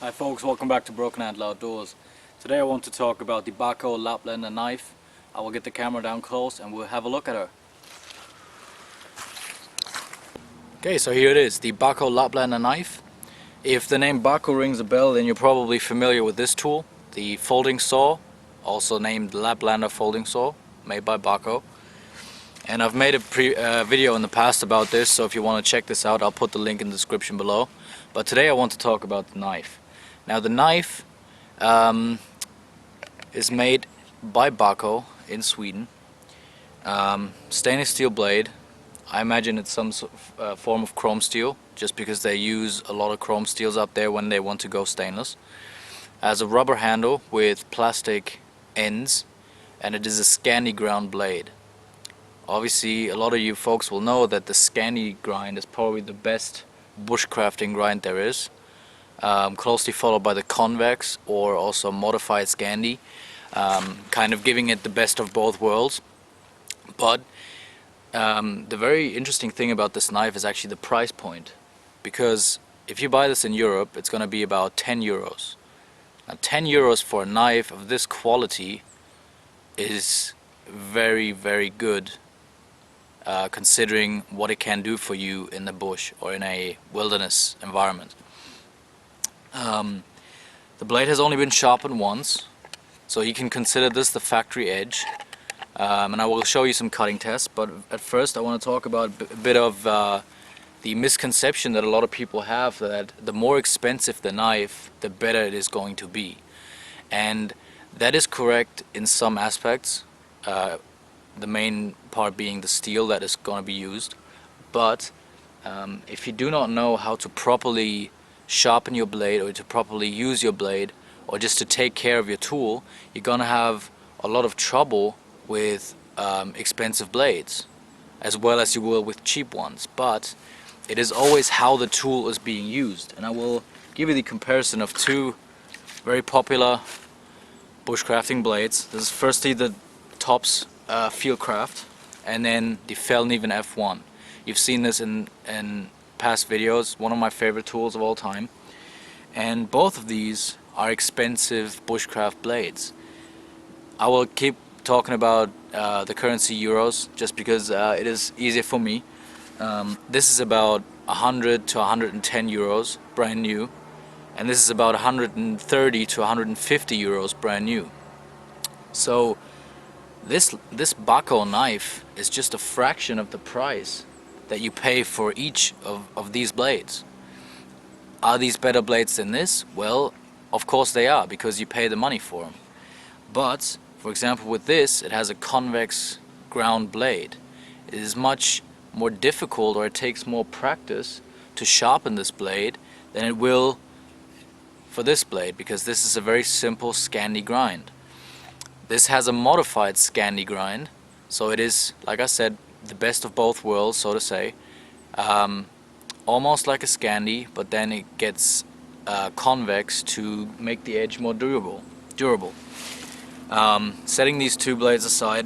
Hi folks, welcome back to Broken Handle Outdoors. Today I want to talk about the Bahco Laplander knife. I will get the camera down close and we'll have a look at her. Okay, so here it is, the Bahco Laplander knife. If the name Bahco rings a bell, then you're probably familiar with this tool, the folding saw, also named Laplander folding saw, made by Bahco. And I've made a video in the past about this, so if you want to check this out, I'll put the link in the description below. But today I want to talk about the knife. Now the knife is made by Bahco in Sweden. Stainless steel blade. I imagine it's some form of chrome steel, just because they use a lot of chrome steels up there when they want to go stainless. Has a rubber handle with plastic ends, and it is a Scandi ground blade. Obviously, a lot of you folks will know that the Scandi grind is probably the best bushcrafting grind there is. Closely followed by the convex or also modified Scandi, kind of giving it the best of both worlds. But the very interesting thing about this knife is actually the price point, because if you buy this in Europe, it's going to be about 10 euros. Now 10 euros for a knife of this quality is very, very good, considering what it can do for you in the bush or in a wilderness environment. The blade has only been sharpened once, so you can consider this the factory edge. And I will show you some cutting tests, but at first I want to talk about a bit of the misconception that a lot of people have, that the more expensive the knife, the better it is going to be. And that is correct in some aspects, the main part being the steel that is going to be used. But if you do not know how to properly sharpen your blade, or to properly use your blade, or just to take care of your tool, you're gonna have a lot of trouble with expensive blades, as well as you will with cheap ones. But it is always how the tool is being used, and I will give you the comparison of two very popular bushcrafting blades. This is firstly the Tops Fieldcraft, and then the Fellkniven F1. You've seen this in past videos, one of my favorite tools of all time, and both of these are expensive bushcraft blades. I will keep talking about the currency euros, just because it is easier for me. This is about 100 to 110 euros brand new, and this is about 130 to 150 euros brand new. So this Bahco knife is just a fraction of the price that you pay for each of these blades. Are these better blades than this? Well, of course they are, because you pay the money for them. But for example, with this, it has a convex ground blade. It is much more difficult, or it takes more practice to sharpen this blade than it will for this blade, because this is a very simple Scandi grind. This has a modified Scandi grind, so it is, like I said, the best of both worlds, so to say. Almost like a Scandi, but then it gets convex to make the edge more durable. Setting these two blades aside,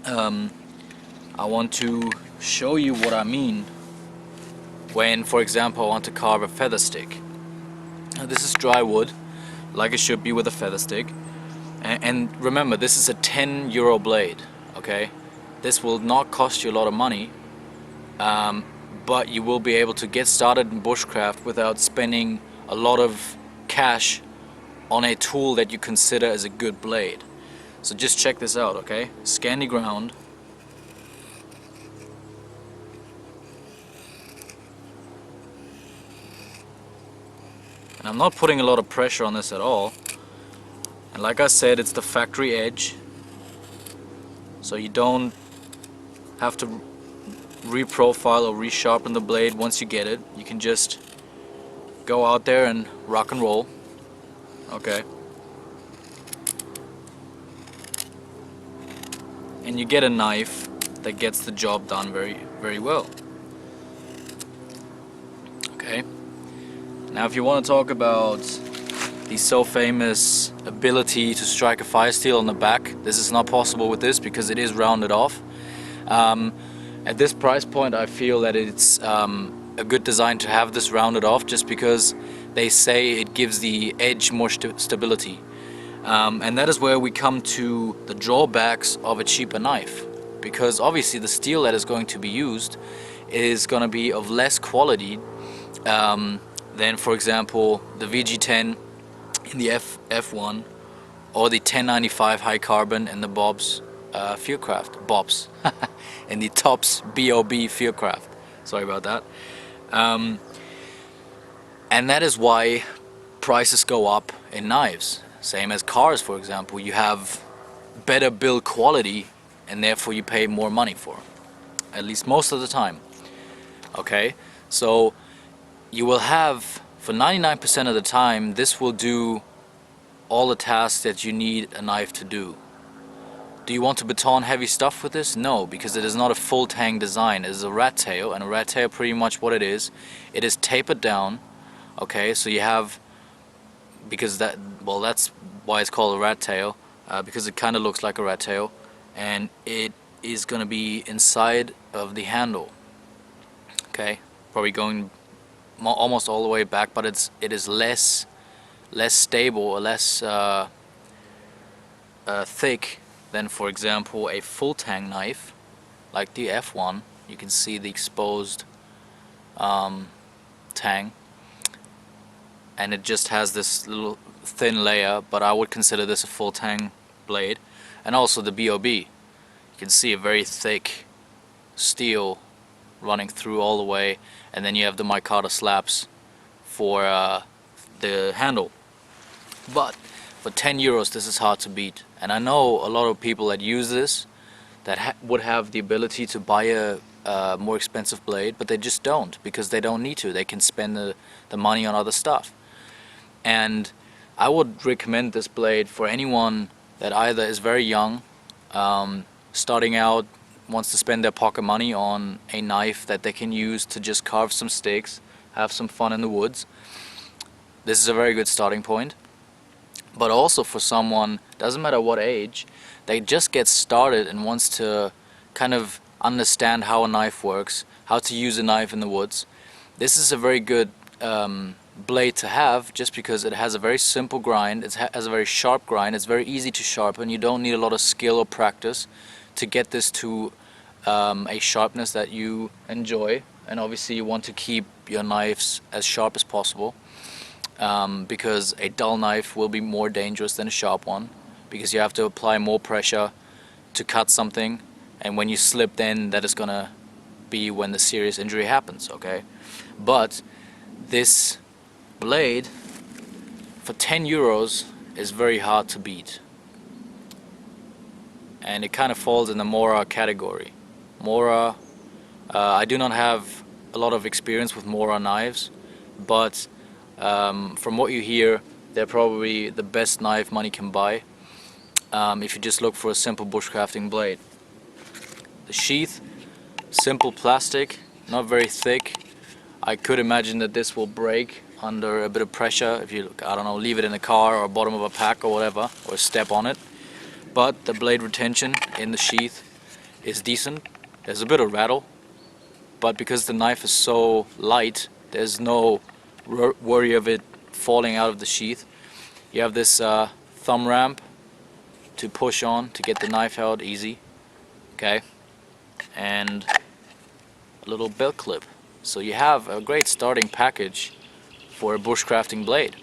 I want to show you what I mean when, for example, I want to carve a feather stick. Now, this is dry wood, like it should be with a feather stick. And remember, this is a 10 euro blade, okay? This will not cost you a lot of money, but you will be able to get started in bushcraft without spending a lot of cash on a tool that you consider as a good blade. So just check this out, okay? Scandi ground. And I'm not putting a lot of pressure on this at all. And like I said, it's the factory edge, so you don't have to reprofile or resharpen the blade once you get it. You can just go out there and rock and roll. Okay. And you get a knife that gets the job done very, very well. Okay. Now if you want to talk about the so famous ability to strike a fire steel on the back, this is not possible with this, because it is rounded off. At this price point, I feel that it's a good design to have this rounded off, just because they say it gives the edge more stability. And that is where we come to the drawbacks of a cheaper knife, because obviously the steel that is going to be used is going to be of less quality than, for example, the VG10 in the F1, or the 1095 high carbon in the Bob's Fieldcraft, Bob's in the Tops BOB Fieldcraft. Sorry about that. And that is why prices go up in knives. Same as cars, for example. You have better build quality, and therefore you pay more money for it, at least most of the time. Okay, so you will have, for 99% of the time, this will do all the tasks that you need a knife to do. Do you want to baton heavy stuff with this? No, because it is not a full tang design. It is a rat tail, and a rat tail, pretty much what it is tapered down. Okay, so you have, because that, well, that's why it's called a rat tail, because it kind of looks like a rat tail, and it is going to be inside of the handle. Okay, probably going almost all the way back, but it is less stable, or less thick than, for example, a full tang knife like the F1. You can see the exposed tang, and it just has this little thin layer, but I would consider this a full tang blade. And also the BOB, you can see a very thick steel running through all the way, and then you have the micarta slabs for the handle. But for 10 euros this is hard to beat, and I know a lot of people that use this that would have the ability to buy a more expensive blade, but they just don't, because they don't need to. They can spend the money on other stuff. And I would recommend this blade for anyone that either is very young, starting out, wants to spend their pocket money on a knife that they can use to just carve some sticks, have some fun in the woods. This is a very good starting point. But also for someone, doesn't matter what age, they just get started and wants to kind of understand how a knife works, how to use a knife in the woods. This is a very good blade to have, just because it has a very simple grind, it has a very sharp grind, it's very easy to sharpen. You don't need a lot of skill or practice to get this to a sharpness that you enjoy, and obviously you want to keep your knives as sharp as possible, because a dull knife will be more dangerous than a sharp one, because you have to apply more pressure to cut something, and when you slip, then that is gonna be when the serious injury happens. Okay, but this blade for 10 euros is very hard to beat, and it kind of falls in the Mora category. Mora, I do not have a lot of experience with Mora knives, but from what you hear, they're probably the best knife money can buy, if you just look for a simple bushcrafting blade. The sheath, simple plastic, not very thick. I could imagine that this will break under a bit of pressure if you, I don't know, leave it in a car or bottom of a pack or whatever, or step on it. But the blade retention in the sheath is decent. There's a bit of rattle, but because the knife is so light, there's no worry of it falling out of the sheath. You have this thumb ramp to push on to get the knife out easy, okay, and a little belt clip. So you have a great starting package for a bushcrafting blade,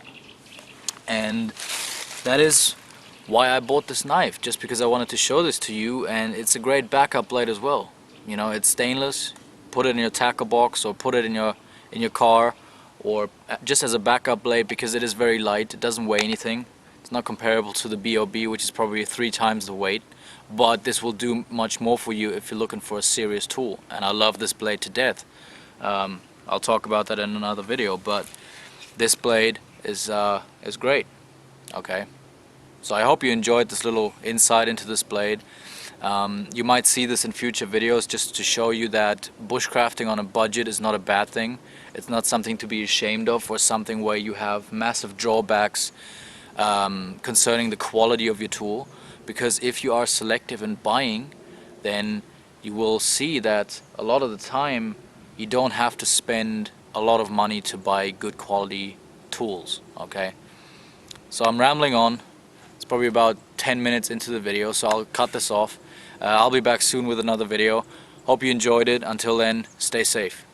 and that is why I bought this knife, just because I wanted to show this to you. And it's a great backup blade as well. You know, it's stainless. Put it in your tackle box, or put it in your car, or just as a backup blade, because it is very light. It doesn't weigh anything. It's not comparable to the BOB, which is probably 3 times the weight, but this will do much more for you if you're looking for a serious tool. And I love this blade to death. I'll talk about that in another video, but this blade is great. Okay, so I hope you enjoyed this little insight into this blade. You might see this in future videos, just to show you that bushcrafting on a budget is not a bad thing. It's not something to be ashamed of, or something where you have massive drawbacks concerning the quality of your tool. Because if you are selective in buying, then you will see that a lot of the time you don't have to spend a lot of money to buy good quality tools. Okay, so I'm rambling on. It's probably about 10 minutes into the video, so I'll cut this off. I'll be back soon with another video. Hope you enjoyed it. Until then, stay safe.